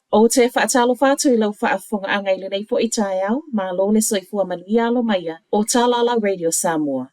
O te whaatalo whātu I lau whaafonga angai le nei fo I tae au, ma lo le soifua manuia alo maia o Talala Radio Samoa.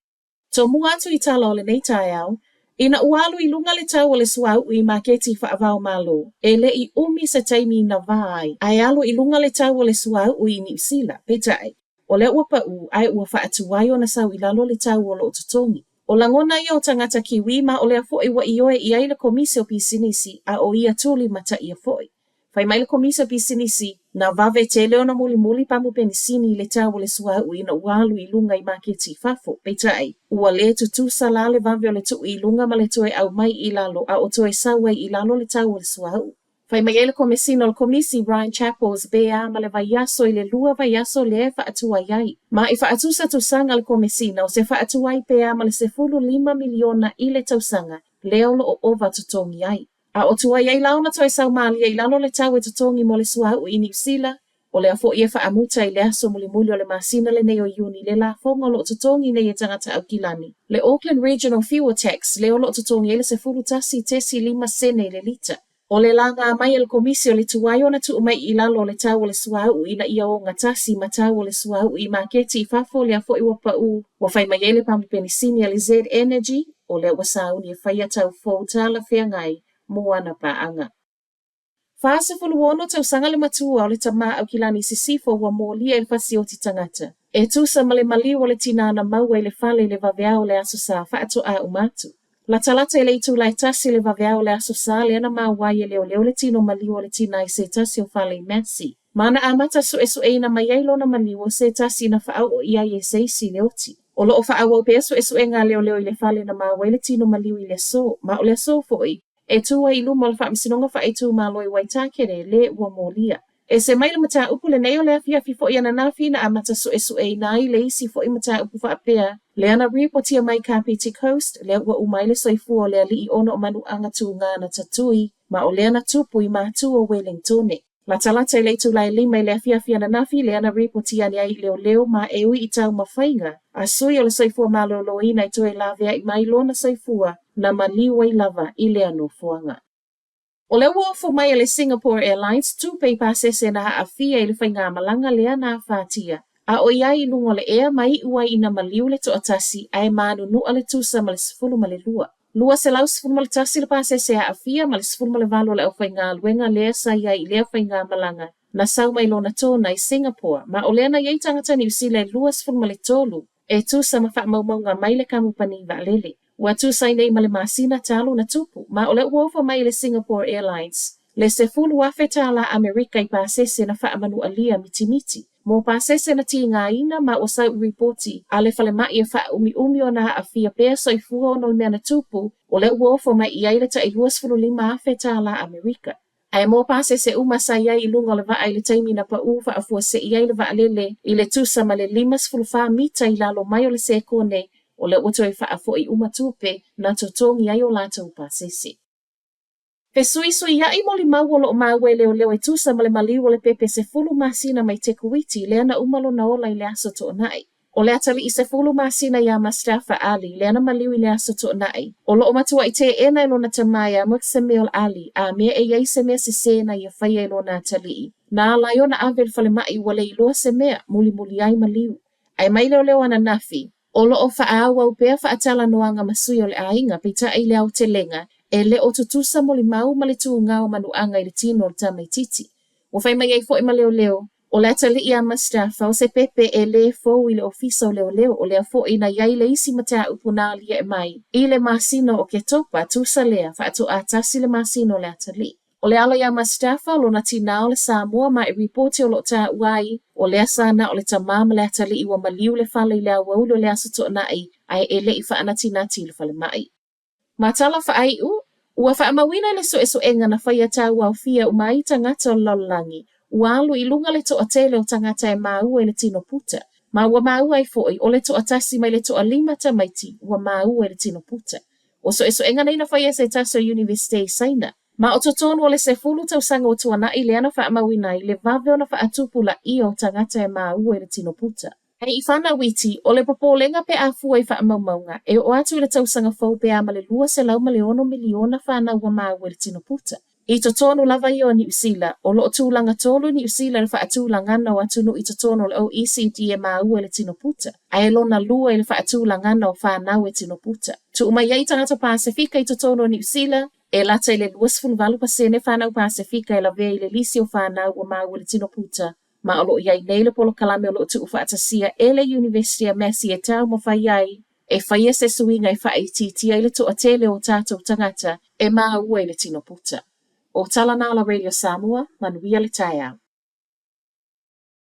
To mua atu I tala o le nei tae au, ina ualu I lunga le tau o le suau I maketi whaavao malo, e le I umi sa taimi na vai, ai alu I lunga le tau o le suau I New Zealand, petai. O le ua pau, ai ua whaatuwai o na sau I lalo le tau o lo tutongi. O langona I o tangata kiwi ma o le afoi wa ioe I ai le komisi o pisinisi a o ia tuli mata ia foi. Fai mai le komisi o pisinisi na vave te leo na muli pamu penisini I le tau o le suau ina ualu I lunga I maketi fafo, petai. Ua le tutu sala le vave o le tu I lunga ma le toe au mai I lalo a o toe sawe I lalo le tau o le suau. Fai mai ele komisino le komisi Brian Chappell's bea ma le vaiaso I le lua vaiaso le whaatua iai. Ma I whaatusa tusanga le komisina o se whaatuai pea ma le se 5 miliona I le tausanga leo lo o ova tutongi iai. A o tua iai launa toi sau mali I lalo le tau e tutongi mo le suau I New Zealand o le afo ia whaamuta I le aso muli o le masina le neo iuni le la fonga lo tutongi nei e tangata au kilani. Le Auckland Regional Fuel Tax leo lo tutongi ele se fulutasi tesi 5 sene le lita. O le langa mai el komisi o le tuai ona tu mai I lalo o le tau o le suau ina ia o ngatasi ma tau o le suau I maketi I fafo le afo I wapau wa fai mai ele pamu penisini le Z Energy o le wasau ni fai tau fōtala whiangai moana paanga. Fase fuluono tau sanga le matua o le tama au kilani sisifo wa molia il fasi o ti tangata. E tusa male mali o le tinana maua I le fale le vaveao le aso sa whaato a umatu. La talata ele itu lai tasi le vaveao le aso sa le ana mawai e leo le tino maliu o le tina I se tasi o fale Messi. Mana amata su eina maiailo na maliu o se tasi na whaau o ia I seisi leoti. O lo o whaau o pe esu nga leo I le fale na mawai le tino maliu I le so, ma o le so foi. E tua I lumo le whaamisinonga wha tu maloi waitakere le ua molia. E se maile mata upu le neo le afia fifo I ananafi na amata su eina I le isi fo I mata upu whaapea. Le ana ripotia mai Kapiti Coast, le ua umaile soifua le ali I ono o manu angatu ngana tatui, ma o le ana tupu I matu o Wellingtone. La talata le tu lai lima le afia ananafi le ana ripotia ni ai leo ma ewi I tau mawhainga. A sui o le soifua malolo ina I toe lavea I mai lona soifua na maliwa I lava I le ano fuanga. O le uofo mai le Singapore Airlines tu pei pasese na afia I le whainga malanga le ana fatia. A o iai lungo le ea mai ua ina maliu le toatasi ai manu nua le tusa ma le sifulu ma le lua. Lua se lau sifulu ma le tasi le pasese a afia ma le sifulu ma le valo le au whainga luenga lea sa iai lea whainga malanga. Na sau mai lona tōna I Singapore, ma o leana iai tangata New Zealand lua sifulu ma le tolu. E tusa ma wha maunga mai le kamupani valele. Ua tusa I nei ma le masina talu na tupu, ma o le uofo mai le Singapore Airlines. Le se fulu wafeta la Amerika I pasese na wha manu alia mitimiti. Mo pasese na ti ngā ina ma o sau reporti a le fale mai e wha umi o na afia pēr soifua o no le mea na tupu o le uofo mai I aile ta I 2.5 afeta la Amerika. Ai mo pasese umasa iai I lunga le vaa I le taimi na pa ufa a fua se iai le vaa lele I le tusa ma le 5.5 mita I lalo mai o le se kone o le uto I wha fo I umatupe na totongi ai o lātou pasese. Pe sui ia I moli mau o lo maue leo e tusa ma le maliu o le pepe se fulu masina mai te kuiti le ana umalo na ola I le aso to nai. O le atali I se fulu masina ia Mustafa Ali le ana maliu I le aso to nai. O lo o matua I te ena ilo na tamaya Muxamil Ali a mea e iei se mea se sena ia whaia ilo na atali. Na ala yo na avel fale mai wale I loa se mea muli ai maliu. Ai mai leo ana nafi. O lo o whaawa upea whaatala noanga masui o le ainga pita I le au te lenga. E le o tutusa mo le mau ma le tu ngao manu anga I le tino o le tamai titi. O whai mai ei fo I ma leo. O le atali I a Mustafa o se pepe e le fo I le ofisa o leo o le fo I na iai le isi mata upuna lia e mai. I le masino o ke topa tusa lea wha atu atasi le masino o le atali. O le ala I a Mustafa lo na tina o le Samoa ma I reporti o lo ta uai o le asana o le tamama le atali I wa maliu le fale I le awau le asato nai ai e le I wha anatinati le fale mai. Matala whaai ua whaamawina le so enga na whaia tau au fia umai tangata o lalangi. Ua alu I lunga le toa tele o tangata e maua I le tino puta. Ma ua maua I foi o le toa tasi mai le toa 5 tamaiti ua maua I le tino puta. O so enga nei na whaia se taso University Saina. Ma o totonu o le se fulu tau sanga o tua nai le ana whaamawina I le vave o na whaatupula I o tangata e maua I le tino puta. Hei I whana witi, o le popolenga pe a fua I whaamaunga, e o atu I le tausanga fau pe a male 2 miliona whana ua maua le tino puta. I totonu lava i o New Zealand, o loo tūlanga tolu New Zealand whaatūlangana o atunu I totonu le OECD e māua le tino puta. Ai lona lua i le whaatūlangana o whanau e tino puta. Tu umai ai tangata Pasifika I totonu New Zealand, e lata I le 25% whanau Pasifika e la vea I le lisi o whanau o māua le tino puta. Ma o loo iai nei le polo kalame o loo tu whaatasia e le University of Massey e tau mo whai ai. E whaia se suinga I whaititi ai le toa tele o tātou tangata e māua I le tino puta. O Talanala Radio Samoa, manuia le tai au.